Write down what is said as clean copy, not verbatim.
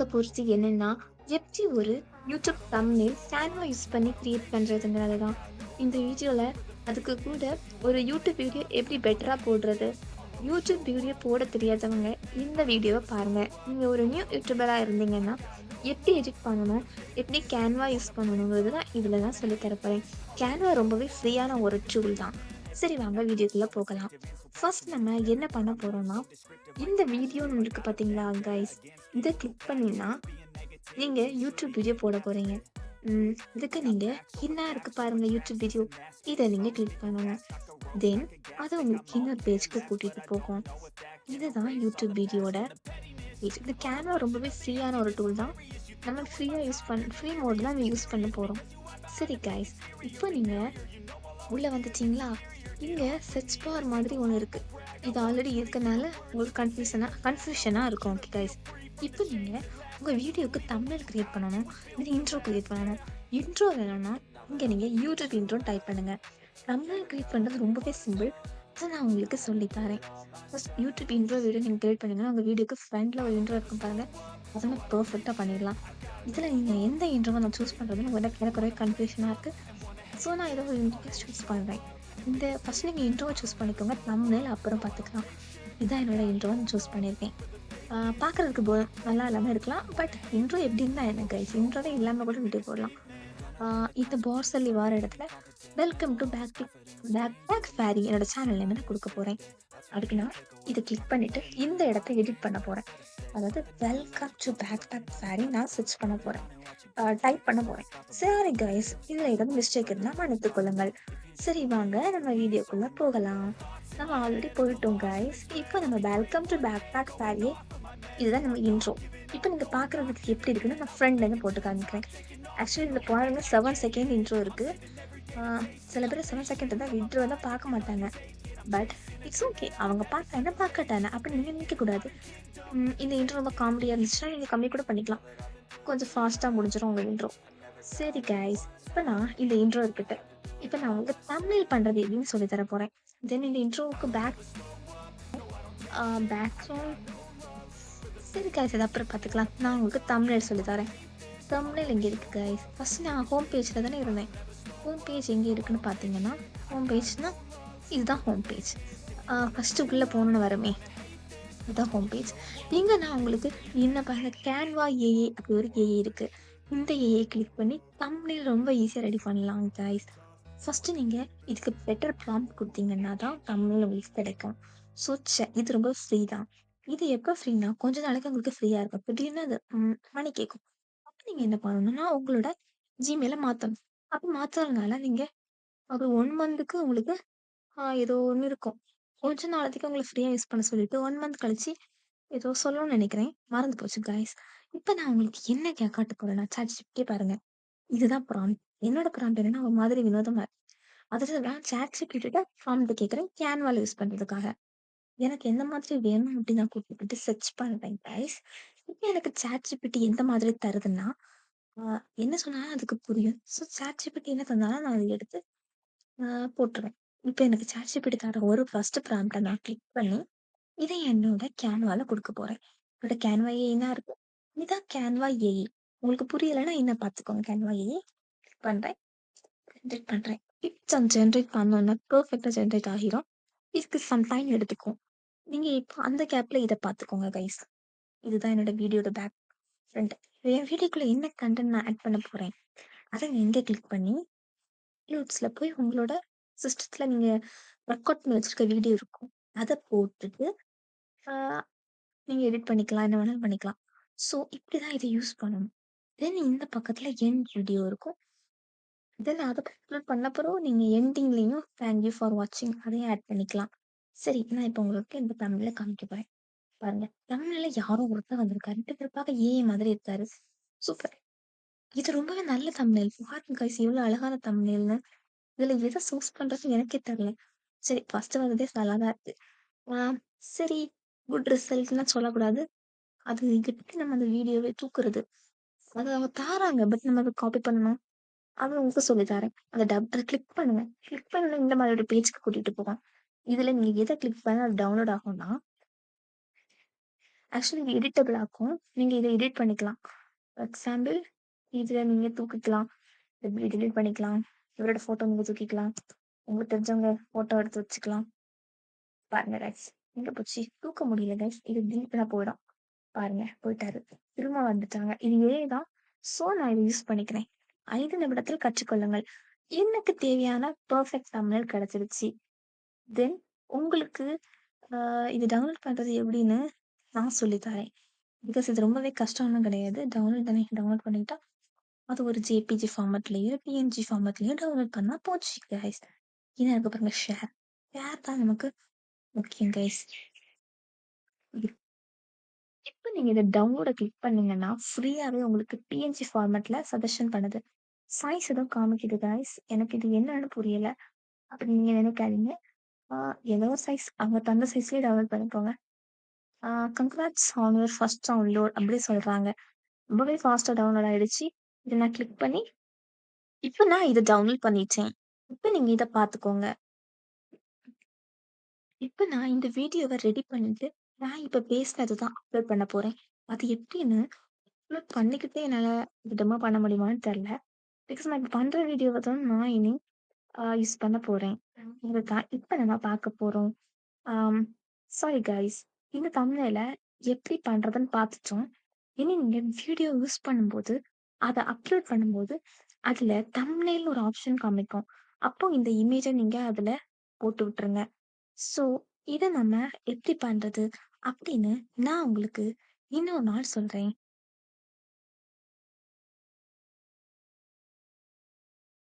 பார்க்க போறது என்னன்னா, எப்படி ஒரு யூடியூப் தம்ப்நெயில் கேன்வா யூஸ் பண்ணி கிரியேட் பண்றதுங்கிறது தான். இந்த வீடியோல அதுக்கு கூட ஒரு யூடியூப் வீடியோ எப்படி பெட்டரா போடுறது, யூடியூப் வீடியோ போட தெரியாதவங்க இந்த வீடியோவ பாருங்க. நீங்க ஒரு நியூ யூடியூபரா இருந்தீங்கன்னா, எப்படி எடிட் பண்ணணும், எப்படி கேன்வா யூஸ் பண்ணணுங்கிறது தான் இதுல தான் சொல்லி தர போறேன். கேன்வா ரொம்பவே ஃப்ரீயான ஒரு டூல் தான். சரி வாங்க வீடியோக்குள்ள போகலாம். ஃபர்ஸ்ட் நம்ம என்ன பண்ண போறோம்னா, இந்த வீடியோன்னு இருக்கு பார்த்தீங்களா கைஸ், இத கிளிக் பண்ணீங்கன்னா, நீங்க யூடியூப் வீடியோ போட போறீங்க. இதுக்கு நீங்க கீழ இருக்கு பாருங்க யூடியூப் வீடியோ. இத நீங்க கிளிக் பண்ணணும். தென் அது உங்களுக்கு இன்னொரு பேஜ்க்கு கூட்டிட்டு போகும். இதுதான் யூடியூப் வீடியோட பேஜ். இந்த கேன்வா ரொம்பவே ஃப்ரீயான ஒரு டூல் தான். நம்ம ஃப்ரீ மோட்ல தான் யூஸ் பண்ண போறோம். சரி கைஸ், இப்போ நீங்க உள்ள வந்துட்டீங்களா? இங்க செர்ச் பார் மாதிரி ஒண்ணு இருக்கு. இது ஆல்ரெடி இருக்கனால உங்களுக்கு கன்ஃப்யூஷனா இருக்கும். Okay guys. இப்போ நீங்க உங்க வீடியோக்கு தம்ப்நெயில் கிரியேட் பண்ணணும். இல்ல இன்ட்ரோ கிரியேட் பண்ணணும். இன்ட்ரோ வேணும்னா, இங்க நீங்க யூடியூப் இன்ட்ரோன்னு டைப் பண்ணுங்க. தம்ப்நெயில் கிரியேட் பண்றது ரொம்பவே சிம்பிள். அத நான் உங்களுக்கு சொல்லி தரேன். ஃபர்ஸ்ட் யூடியூப் இன்ட்ரோ வீடியோ நீங்க கிரியேட் பண்ணீங்கன்னா, உங்க வீடியோக்கு ஃப்ரண்ட்ல ஒரு இன்ட்ரோ இருக்கும் பாருங்க. அத நம்ம பெர்ஃபெக்ட்டா பண்ணிடலாம். இதுல நீங்க எந்த இன்ட்ரோவ நான் சூஸ் பண்றதுன்னு எனக்கு ஒரே கன்ஃப்யூஷனா இருக்கு. ஸோ, நான் ஏதோ ஒரு இன்ட்ரோவ சூஸ் பண்றேன். இந்த ஃபர்ஸ்ட் நீங்க இன்ட்ரோவ சூஸ் பண்ணிக்கோங்க. தம்ப்நெயில் அப்புறம் பார்த்துக்கலாம். இதான் என்னோட இன்ட்ரோவ நான் சூஸ் பண்ணியிருக்கேன். பார்க்கறதுக்கு நல்லா இல்லாம இருக்கலாம். பட் இன்ட்ரோ எப்படி இருந்தா என்ன கைஸ்? இன்ட்ரோவே இல்லாம கூட வீடியோ போடலாம். ஆ இந்த பார் சொல்லி வர இடத்துல வெல்கம் டூ பேக் ஃபேரி என்னோட சேனல் நேம் நான் குடுக்க போறேன். அதுக்கு நான் இத கிளிக் பண்ணிட்டு இந்த இடத்த எடிட் பண்ண போறேன். அதாவது வெல்கம் டூ பேக் ஃபேரி நான் சர்ச் பண்ண போறேன். டைப் பண்ண போறேன். சாரி கைஸ், இதுல ஏதாவது மிஸ்டேக் இருந்தா மன்னித்துக் கொள்ளுங்கள். சரி வாங்க நம்ம வீடியோக்குள்ள போகலாம். நம்ம ஆல்ரெடி போயிட்டோம் கைஸ். இப்போ நம்ம வெல்கம் டூ பேக் ஃபேரி இதுதான் நம்ம இன்ட்ரோ. இப்ப நீங்க பார்க்கறதுக்கு எப்படி இருக்குன்னு நான் ஃப்ரண்ட்லேருந்து போட்டு காமிக்கிறேன். ஆக்சுவலி இதுல பாருங்க 7 செகண்ட் இன்ட்ரோ இருக்கு. ஆ சில பேர் 7 செகண்ட் இருந்தா இன்ட்ரோ தான் பார்க்க மாட்டாங்க. But it's okay. அவங்க பார்த்தாங்கன்னா பார்க்கட்டாங்க. அப்படி நீங்க நினைக்கக்கூடாது. இந்த இன்ட்ரோ ரொம்ப காமெடியா இருந்துச்சுன்னா, நீங்க கம்மி கூட பண்ணிக்கலாம். கொஞ்சம் ஃபாஸ்ட்டா முடிஞ்சிரும் உங்க இன்ட்ரோ. சரி கைஸ், இப்ப நான் இந்த இன்ட்ரோ இருக்கட்டும். இப்ப நான் உங்களுக்கு தம்ப்நெயில் பண்றது எப்படின்னு சொல்லி தர போறேன். தென் இந்த இன்ட்ரோவுக்கு பேக்ரவுண்ட் சரி கைஸ், அது அப்புறம் பார்த்துக்கலாம். நான் உங்களுக்கு தம்ப்நெயில் சொல்லி தரேன். தம்ப்நெயில் எங்க இருக்கு கைஸ்? ஃபர்ஸ்ட் நான் ஹோம் பேஜ்ல தானே இருந்தேன். ஹோம் பேஜ் எங்க இருக்குன்னு பார்த்தீங்கன்னா, ஹோம் பேஜ்னா இதுதான் ஹோம் பேஜ். ஃபர்ஸ்ட் உள்ள போனோனே வருமே, இதுதான் ஹோம் பேஜ். இங்க நான் உங்களுக்கு என்ன பாருங்க கேன்வா ஏஐ அப்படி ஒரு ஏஐ இருக்கு. இந்த ஏஐ கிளிக் பண்ணி தம்ப்நெயில் ரொம்ப ஈஸியா ரெடி பண்ணலாம் கைஸ். ஃபர்ஸ்ட் நீங்க இதுக்கு பெட்டர் ப்ராம்ப்ட் குடுத்தீங்கன்னா தான் தம்ப்நெயில் உங்களுக்கு கிடைக்கும். ஸோ இது ரொம்ப ஃப்ரீ தான். இது எப்ப ஃப்ரீன்னா, கொஞ்ச நாளைக்கு உங்களுக்கு ஃப்ரீயா இருக்கும். திடீர்னு அது மணி கேட்கும். அப்ப நீங்க என்ன பண்ணணும்னா, உங்களோட Gmailஅ மாத்தணும். அப்ப மாத்துறதுனால நீங்க ஒரு 1 மந்த்துக்கு உங்களுக்கு ஏதோ ஒண்ணு இருக்கும். கொஞ்ச நாளைக்கு உங்களுக்கு ஃப்ரீயா யூஸ் பண்ண சொல்லிட்டு 1 மந்த் கழிச்சு ஏதோ சொல்லணும்னு நெனைக்கிறேன். மறந்து போச்சு காய்ஸ். இப்ப நான் உங்களுக்கு என்ன காட்ட போறேன்னா, ChatGPT பாருங்க. இதுதான் ப்ராம்ப்ட். என்னோட ப்ராம்ப்ட் என்னன்னா, ஒரு மாதிரி வினோதமா இருக்கு. அதுக்கு நான் ChatGPT ப்ராம்ப்ட் கேட்கிறேன். கேன்வால யூஸ் பண்றதுக்காக. எனக்கு எந்த மாதிரி வேணும் அப்படின்னு நான் கூப்பிட்டு சர்ச் பண்றேன் காய்ஸ். இப்ப எனக்கு ChatGPT எந்த மாதிரி தருதுன்னா, அ என்ன சொன்னாலும் அதுக்கு புரியும். ஸோ ChatGPT என்ன தந்தாலும் நான் அத எடுத்து அ போட்டுருவேன். இப்ப எனக்கு ChatGPT தர ஒரு ஃபர்ஸ்ட் ப்ராம்ப்ட்ட நான் கிளிக் பண்ணி, இத என்னோட கேன்வால குடுக்க போறேன். என்னோட கேன்வா ஏஐ இருக்கு. இதான் கேன்வா ஏஐ. உங்களுக்கு புரியலன்னா என்ன பார்த்துக்கோங்க. கேன்வா ஏஐ கிளிக் பண்றேன். ஜெனரேட் பண்றேன். இட்ஸ் ஜெனரேட் பண்ணோனே பெர்ஃபெக்ட்டா ஜெனரேட் ஆகிரும். இதுக்கு சம் டைம் எடுத்துக்கும். நீங்க இப்போ அந்த கேப்ல இத பார்த்துக்கோங்க கைஸ். இதுதான் என்னோட வீடியோட பேக் ஃப்ரண்ட். என் வீடியோக்குள்ள என்ன கன்டென்ட் நான் ஆட் பண்ண போறேன். அத இங்க கிளிக் பண்ணி ட்யூட்ஸ்ல போய் உங்களோட சிஸ்டத்துல நீங்க ரெக்கார்ட் பண்ணி வச்சிருக்க வீடியோ இருக்கும். அத போட்டுட்டு, ஆ நீங்க எடிட் பண்ணிக்கலாம். என்ன வேணாலும் பண்ணிக்கலாம். ஸோ இப்படிதான் இத யூஸ் பண்ணணும். தென் இந்த பக்கத்துல எண்ட் வீடியோ இருக்கும். தென் அத அப்லோட் பண்ண பிறகு நீங்க எண்டிங்லயும் தேங்க் யூ ஃபார் வாட்சிங் அதையும் ஆட் பண்ணிக்கலாம். சரி, நான் இப்ப உங்களுக்கு இந்த தமிழ்ல காமிக்க போறேன். பாருங்க. தமிழ்ல யாரோ ஒருத்தர் வந்திருக்காரு. 2 பேர் பார்க்க ஏஐ மாதிரி இருக்காரு. சூப்பர். இது ரொம்பவே நல்ல தம்ப்நெயில். பாருங்க கைஸ் எவ்வளவு அழகான தம்ப்நெயில்னு. இதுல எத சூஸ் பண்றதுன்னு எனக்கே தெரியல. சரி, ஃபர்ஸ்ட் வந்ததே நல்லா தான் இருக்கு. ஆ சரி, குட் ரிசல்ட்லாம் சொல்லக்கூடாது. அது எங்கிட்டு நம்ம அந்த வீடியோவே தூக்குறது. அது அவங்க தாராங்க. பட் நம்ம அத காப்பி பண்ணணும். அது உங்களுக்கு சொல்லி தரேன். அத கிளிக் பண்ணுங்க. கிளிக் பண்ணா இந்த மாதிரி ஒரு பேஜ்க்கு கூட்டிட்டு போகும். இதுல நீங்க எத கிளிக் பண்ணா அது டவுன்லோட் ஆகும்னா, ஆக்சுவலி இது எடிட்டபிள் ஆக்கும். நீங்க இத எடிட் பண்ணிக்கலாம். ஃபார் எக்ஸாம்பிள் இதுல நீங்க தூக்கிக்கலாம். இப்படி டெலீட் பண்ணிக்கலாம். இவரோட ஃபோட்டோ நீங்க தூக்கிக்கலாம். உங்களுக்கு தெரிஞ்சவங்க ஃபோட்டோ எடுத்து வச்சுக்கலாம். பாருங்க கைஸ். எங்க போச்சு? தூக்க முடியல கைஸ். இது டெலீட் பண்ணா போயிடும். பாருங்க போயிட்டாரு. திரும்ப வந்துட்டாங்க. இது ஏஐ தான். ஸோ நான் இத யூஸ் பண்ணிக்கிறேன். 5 நிமிடத்தில் கற்றுக்கொள்ளுங்கள். எனக்கு தேவையான பெர்ஃபெக்ட் தம்ப்நெயில் கிடைச்சிருச்சு. தென் உங்களுக்கு இது டவுன்லோட் பண்றது எப்படின்னு நான் சொல்லி தரேன். பிகாஸ் இது ரொம்பவே கஷ்டம்லாம் கிடையாது. டவுன்லோட் பண்ணிட்டா அது ஒரு ஜேபிஜி ஃபார்மட்லயோ, பிஎன்ஜி ஃபார்மட்லயோ டவுன்லோட் பண்ணா போச்சு கைஸ். இது இருக்கு பாருங்க ஷேர். ஷேர் தான் நமக்கு முக்கியம் கைஸ். இப்ப நீங்க இத டவுன்லோட கிளிக் பண்ணீங்கன்னா, ஃப்ரீயாவே உங்களுக்கு பிஎன்ஜி ஃபார்மட்ல சஜஷன் பண்ணுது. சைஸ் ஏதோ காமிக்குது கைஸ். எனக்கு இது என்னன்னு புரியல. அப்படி நீங்க நினைக்காதீங்க. ஆ ஏதோ சைஸ் அவங்க தந்த சைஸ்லயே டவுன்லோட் பண்ணிக்கோங்க. Congrats on your first download அப்படி சொல்றாங்க. ரொம்பவே ஃபாஸ்ட்டா டவுன்லோட் ஆயிடுச்சு. இத நான் கிளிக் பண்ணி இப்ப நான் இத டவுன்லோட் பண்ணிட்டேன். இப்ப நீங்க இத பார்த்துக்கோங்க. இப்ப நான் இந்த வீடியோவ ரெடி பண்ணிட்டு, நான் இப்ப பேசினது தான் அப்லோட் பண்ண போறேன். அது எப்படின்னு அப்லோட் பண்ணிக்கிட்டே என்னால டெமோ பண்ண முடியுமான்னு தெரியல. பிகாஸ் நான் இப்ப பண்ற வீடியோவ தான் நான் இனி யூஸ் பண்ண போறேன். இதுதான் இப்ப நம்ம பார்க்க போறோம். Am sorry guys. இந்த தம்ப்நெயில எப்படி பண்றதுன்னு பார்த்துட்டோம். இனி நீங்க வீடியோ யூஸ் பண்ணும்போது, அத அப்லோட் பண்ணும்போது, அதுல தம்ப்நெயில்னு ஒரு ஆப்ஷன் காமிக்கும். அப்போ இந்த இமேஜ நீங்க அதுல போட்டு விட்டுருங்க. ஸோ, இத நம்ம எப்படி பண்றது? அப்படின்னு நான் உங்களுக்கு இன்னொரு நாள் சொல்றேன்.